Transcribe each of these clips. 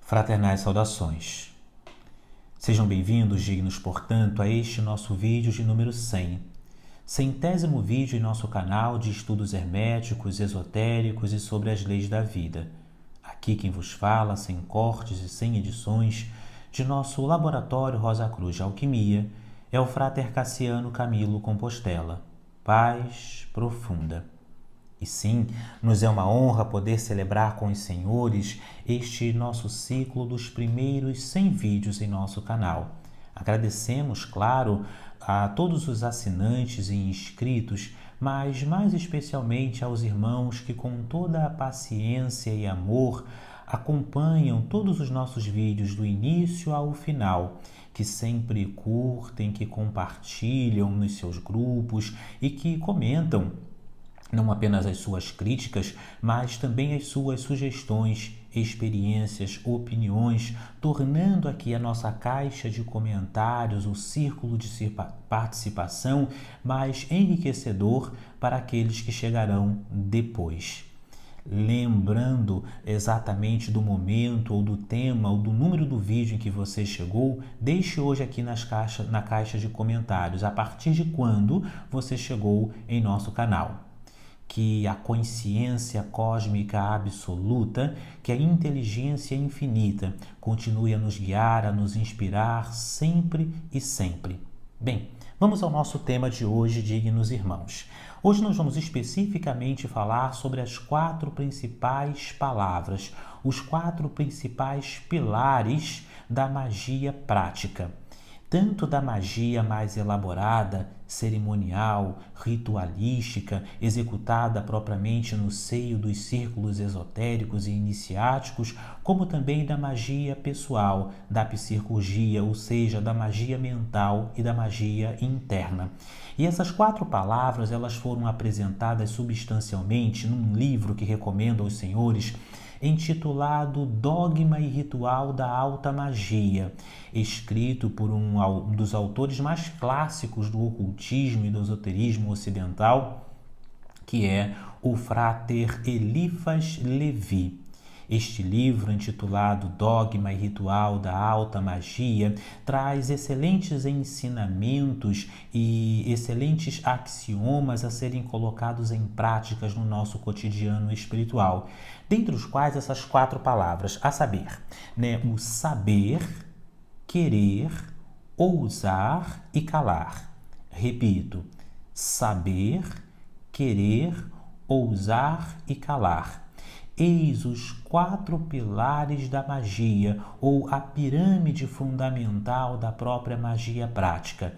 Fraternais saudações. Sejam bem-vindos, dignos, portanto, a este nosso vídeo de número 100. Centésimo vídeo em nosso canal de estudos herméticos, esotéricos e sobre as leis da vida. Aqui quem vos fala, sem cortes e sem edições, de nosso laboratório Rosa Cruz de Alquimia, é o Frater Cassiano Camilo Compostela. Paz profunda. E sim, nos é uma honra poder celebrar com os senhores este nosso ciclo dos primeiros 100 vídeos em nosso canal. Agradecemos, claro, a todos os assinantes e inscritos, mas mais especialmente aos irmãos que com toda a paciência e amor acompanham todos os nossos vídeos do início ao final, que sempre curtem, que compartilham nos seus grupos e que comentam não apenas as suas críticas, mas também as suas sugestões, experiências, opiniões, tornando aqui a nossa caixa de comentários, o círculo de participação mais enriquecedor para aqueles que chegarão depois. Lembrando exatamente do momento, ou do tema, ou do número do vídeo em que você chegou, deixe hoje aqui na caixa de comentários a partir de quando você chegou em nosso canal. Que a consciência cósmica absoluta, que a inteligência infinita continue a nos guiar, a nos inspirar sempre e sempre. Bem, vamos ao nosso tema de hoje, dignos irmãos. Hoje nós vamos especificamente falar sobre as 4 principais palavras, os 4 principais pilares da magia prática. Tanto da magia mais elaborada, cerimonial, ritualística, executada propriamente no seio dos círculos esotéricos e iniciáticos, como também da magia pessoal, da psicurgia, ou seja, da magia mental e da magia interna. E essas 4 palavras, elas foram apresentadas substancialmente num livro que recomendo aos senhores, intitulado Dogma e Ritual da Alta Magia, escrito por um dos autores mais clássicos do ocultismo e do esoterismo ocidental, que é o Frater Eliphas Levi. Este livro, intitulado Dogma e Ritual da Alta Magia, traz excelentes ensinamentos e excelentes axiomas a serem colocados em práticas no nosso cotidiano espiritual, dentre os quais essas 4 palavras, a saber, o saber, querer, ousar e calar. Repito, saber, querer, ousar e calar. Eis os 4 pilares da magia, ou a pirâmide fundamental da própria magia prática.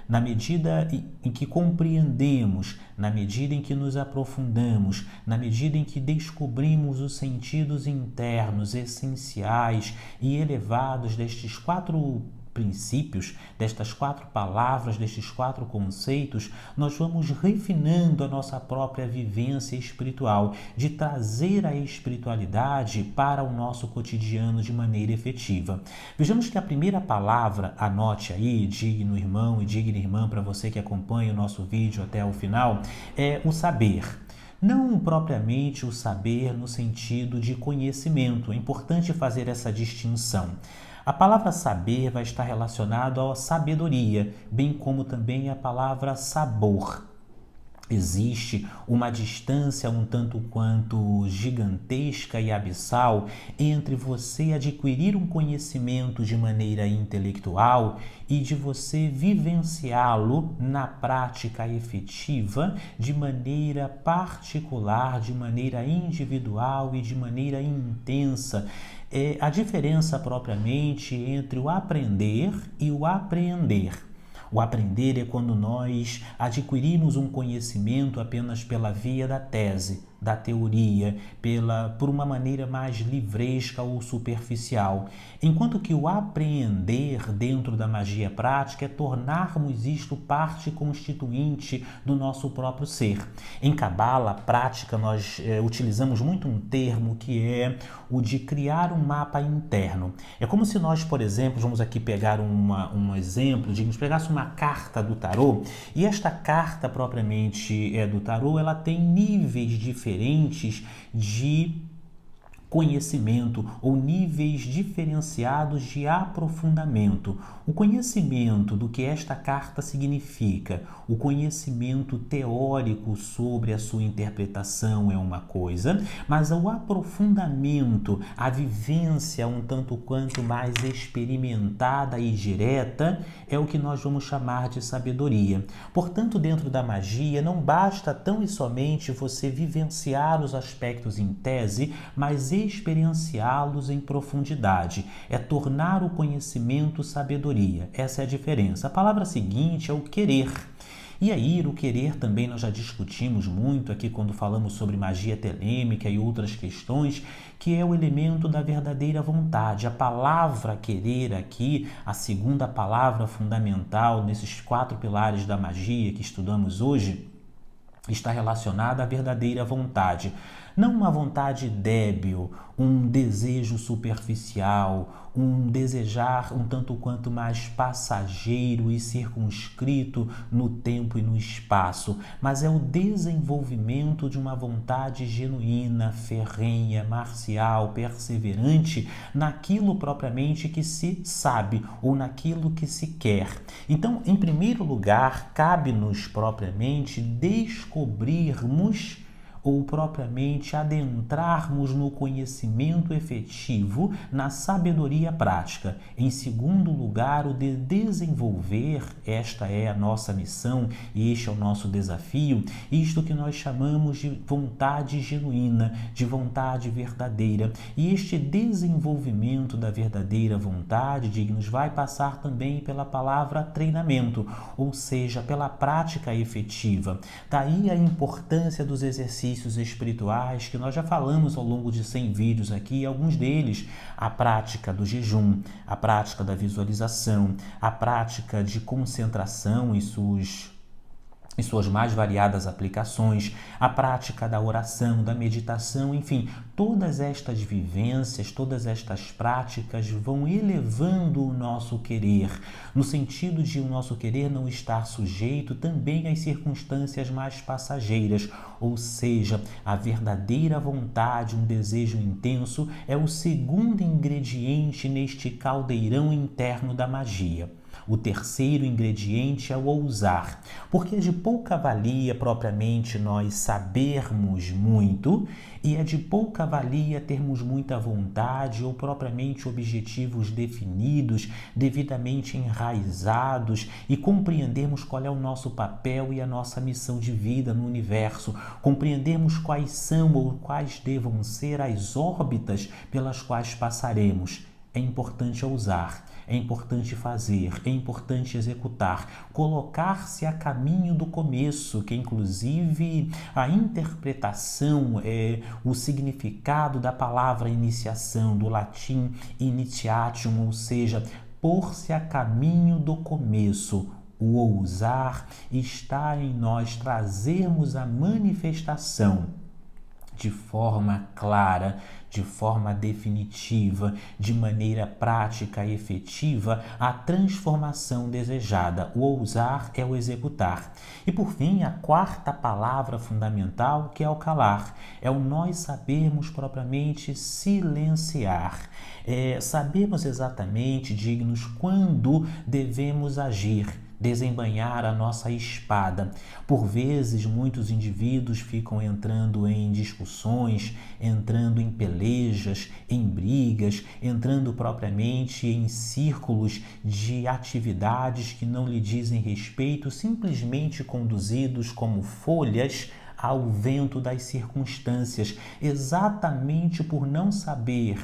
Na medida em que compreendemos, na medida em que nos aprofundamos, na medida em que descobrimos os sentidos internos, essenciais e elevados destes 4 princípios, destas 4 palavras, destes 4 conceitos, nós vamos refinando a nossa própria vivência espiritual, de trazer a espiritualidade para o nosso cotidiano de maneira efetiva. Vejamos que a primeira palavra, anote aí, digno irmão e digna irmã, para você que acompanha o nosso vídeo até o final, é o saber. Não propriamente o saber no sentido de conhecimento, é importante fazer essa distinção. A palavra saber vai estar relacionada à sabedoria, bem como também a palavra sabor. Existe uma distância um tanto quanto gigantesca e abissal entre você adquirir um conhecimento de maneira intelectual e de você vivenciá-lo na prática efetiva, de maneira particular, de maneira individual e de maneira intensa. A diferença propriamente entre o aprender e o apreender. O aprender é quando nós adquirimos um conhecimento apenas pela via da tese, da teoria, por uma maneira mais livresca ou superficial. Enquanto que o apreender dentro da magia prática é tornarmos isto parte constituinte do nosso próprio ser. Em Cabala prática, nós utilizamos muito um termo que é o de criar um mapa interno. É como se nós, por exemplo, vamos aqui pegar um exemplo, digamos, pegasse uma carta do tarô, e esta carta propriamente do tarô, ela tem níveis diferentes de conhecimento ou níveis diferenciados de aprofundamento. O conhecimento do que esta carta significa, o conhecimento teórico sobre a sua interpretação é uma coisa, mas o aprofundamento, a vivência um tanto quanto mais experimentada e direta é o que nós vamos chamar de sabedoria. Portanto, dentro da magia, não basta tão e somente você vivenciar os aspectos em tese, mas experienciá-los em profundidade. É tornar o conhecimento sabedoria. Essa é a diferença. A palavra seguinte é o querer. E aí, o querer também nós já discutimos muito aqui quando falamos sobre magia telêmica e outras questões, que é o elemento da verdadeira vontade. A palavra querer aqui, a segunda palavra fundamental nesses 4 pilares da magia que estudamos hoje, está relacionada à verdadeira vontade. Não uma vontade débil, um desejo superficial, um desejar um tanto quanto mais passageiro e circunscrito no tempo e no espaço, mas é o desenvolvimento de uma vontade genuína, ferrenha, marcial, perseverante naquilo propriamente que se sabe ou naquilo que se quer. Então, em primeiro lugar, cabe-nos propriamente descobrirmos ou propriamente adentrarmos no conhecimento efetivo, na sabedoria prática. Em segundo lugar, o de desenvolver, esta é a nossa missão e este é o nosso desafio, isto que nós chamamos de vontade genuína, de vontade verdadeira. E este desenvolvimento da verdadeira vontade, dignos, vai passar também pela palavra treinamento, ou seja, pela prática efetiva. Daí a importância dos exercícios espirituais que nós já falamos ao longo de 100 vídeos aqui, alguns deles, a prática do jejum, a prática da visualização, a prática de concentração e suas mais variadas aplicações, a prática da oração, da meditação, enfim, todas estas vivências, todas estas práticas vão elevando o nosso querer, no sentido de o nosso querer não estar sujeito também às circunstâncias mais passageiras, ou seja, a verdadeira vontade, um desejo intenso, é o segundo ingrediente neste caldeirão interno da magia. O terceiro ingrediente é o ousar, porque é de pouca valia propriamente nós sabermos muito e é de pouca valia termos muita vontade ou propriamente objetivos definidos, devidamente enraizados e compreendermos qual é o nosso papel e a nossa missão de vida no universo, compreendermos quais são ou quais devam ser as órbitas pelas quais passaremos. É importante ousar, é importante fazer, é importante executar, colocar-se a caminho do começo, que inclusive a interpretação, o significado da palavra iniciação, do latim initiatium, ou seja, pôr-se a caminho do começo. O ousar está em nós trazermos a manifestação de forma clara, de forma definitiva, de maneira prática e efetiva, a transformação desejada. O ousar é o executar. E por fim, a quarta palavra fundamental, que é o calar, é o nós sabermos propriamente silenciar. Sabermos exatamente, dignos, quando devemos agir, desembainhar a nossa espada. Por vezes, muitos indivíduos ficam entrando em discussões, entrando em pelejas, em brigas, entrando propriamente em círculos de atividades que não lhe dizem respeito, simplesmente conduzidos como folhas ao vento das circunstâncias, exatamente por não saber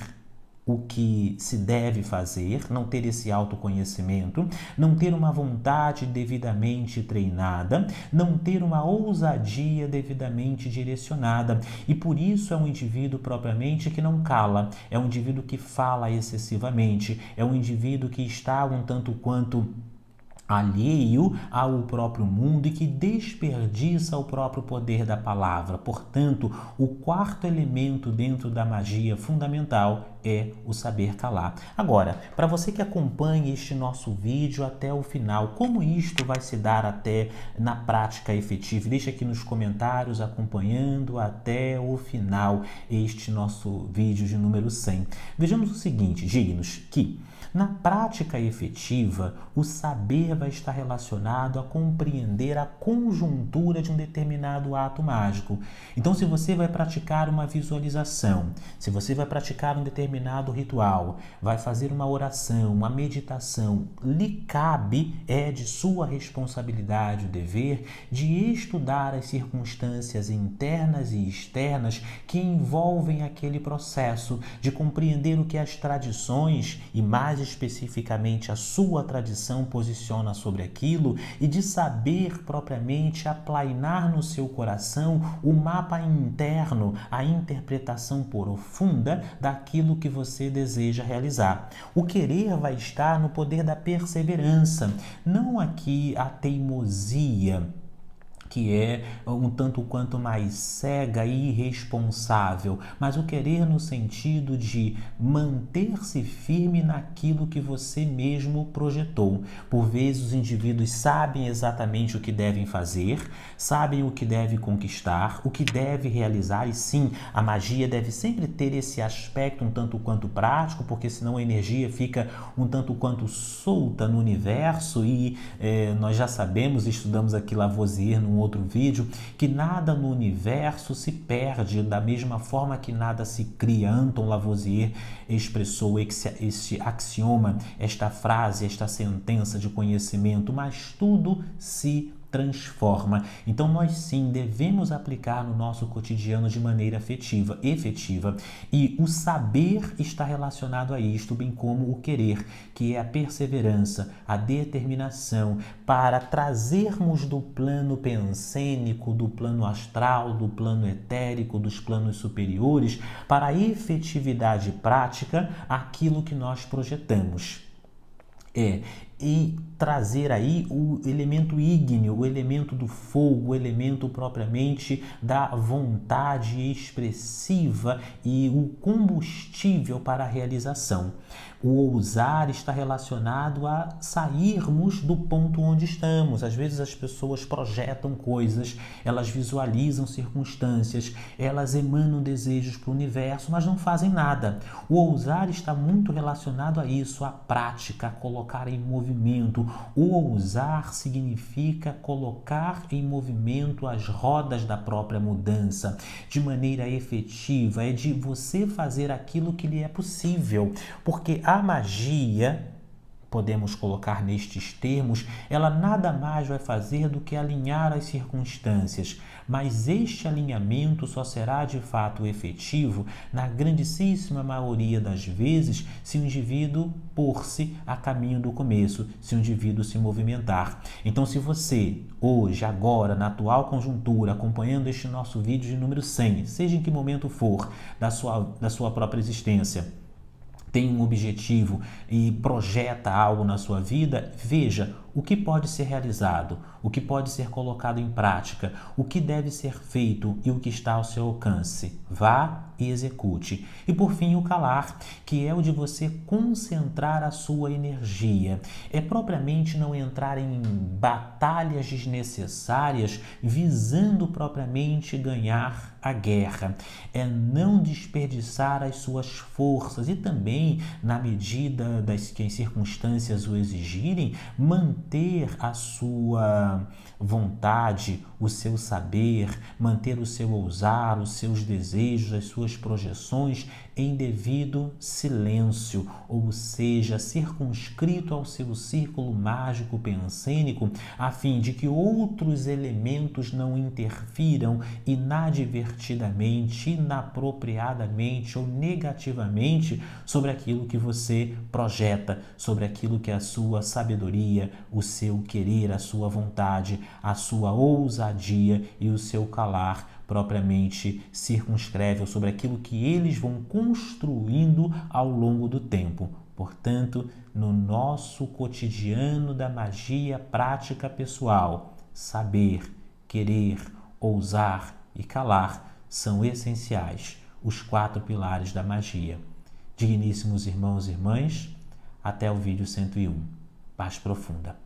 o que se deve fazer, não ter esse autoconhecimento, não ter uma vontade devidamente treinada, não ter uma ousadia devidamente direcionada. E por isso é um indivíduo propriamente que não cala, é um indivíduo que fala excessivamente, é um indivíduo que está um tanto quanto alheio ao próprio mundo e que desperdiça o próprio poder da palavra. Portanto, o quarto elemento dentro da magia fundamental é o saber calar. Agora, para você que acompanha este nosso vídeo até o final, como isto vai se dar até na prática efetiva? Deixa aqui nos comentários acompanhando até o final este nosso vídeo de número 100. Vejamos o seguinte, dignos, que na prática efetiva, o saber vai estar relacionado a compreender a conjuntura de um determinado ato mágico. Então, se você vai praticar uma visualização, se você vai praticar um determinado ritual, vai fazer uma oração, uma meditação, lhe cabe, é de sua responsabilidade o dever de estudar as circunstâncias internas e externas que envolvem aquele processo, de compreender o que as tradições e mais especificamente a sua tradição posiciona sobre aquilo e de saber propriamente aplainar no seu coração o mapa interno, a interpretação profunda daquilo que você deseja realizar. O querer vai estar no poder da perseverança, não aqui a teimosia, que é um tanto quanto mais cega e irresponsável, mas o querer no sentido de manter-se firme naquilo que você mesmo projetou. Por vezes os indivíduos sabem exatamente o que devem fazer, sabem o que deve conquistar, o que deve realizar, e sim, a magia deve sempre ter esse aspecto um tanto quanto prático, porque senão a energia fica um tanto quanto solta no universo e nós já sabemos, estudamos aqui Lavoisier num outro vídeo, que nada no universo se perde da mesma forma que nada se cria. Anton Lavoisier expressou este axioma, esta frase, esta sentença de conhecimento, mas tudo se transforma. Então nós sim devemos aplicar no nosso cotidiano de maneira efetiva, e o saber está relacionado a isto, bem como o querer, que é a perseverança, a determinação para trazermos do plano pensênico, do plano astral, do plano etérico, dos planos superiores, para a efetividade prática aquilo que nós projetamos. E trazer aí o elemento ígneo, o elemento do fogo, o elemento propriamente da vontade expressiva e o combustível para a realização. O ousar está relacionado a sairmos do ponto onde estamos. Às vezes as pessoas projetam coisas, elas visualizam circunstâncias, elas emanam desejos para o universo, mas não fazem nada. O ousar está muito relacionado a isso, a prática, a colocar em movimento. O ousar significa colocar em movimento as rodas da própria mudança de maneira efetiva, é de você fazer aquilo que lhe é possível, porque a magia, podemos colocar nestes termos, ela nada mais vai fazer do que alinhar as circunstâncias, mas este alinhamento só será de fato efetivo na grandíssima maioria das vezes se o indivíduo pôr-se a caminho do começo, se o indivíduo se movimentar. Então, se você hoje, agora, na atual conjuntura, acompanhando este nosso vídeo de número 100, seja em que momento for da sua própria existência, tem um objetivo e projeta algo na sua vida, veja o que pode ser realizado, o que pode ser colocado em prática, o que deve ser feito e o que está ao seu alcance. Vá e execute. E por fim, o calar, que é o de você concentrar a sua energia. É propriamente não entrar em batalhas desnecessárias visando propriamente ganhar a guerra. É não desperdiçar as suas forças e também, na medida das que as circunstâncias o exigirem, manter a sua vontade, o seu saber, manter o seu ousar, os seus desejos, as suas projeções em devido silêncio, ou seja, circunscrito ao seu círculo mágico pensênico, a fim de que outros elementos não interfiram inadvertidamente, inapropriadamente ou negativamente sobre aquilo que você projeta, sobre aquilo que é a sua sabedoria, o seu querer, a sua vontade, a sua ousadia e o seu calar propriamente circunscreve, ou sobre aquilo que eles vão construindo ao longo do tempo. Portanto, no nosso cotidiano da magia prática pessoal, saber, querer, ousar e calar são essenciais, os 4 pilares da magia. Digníssimos irmãos e irmãs, até o vídeo 101. Paz profunda.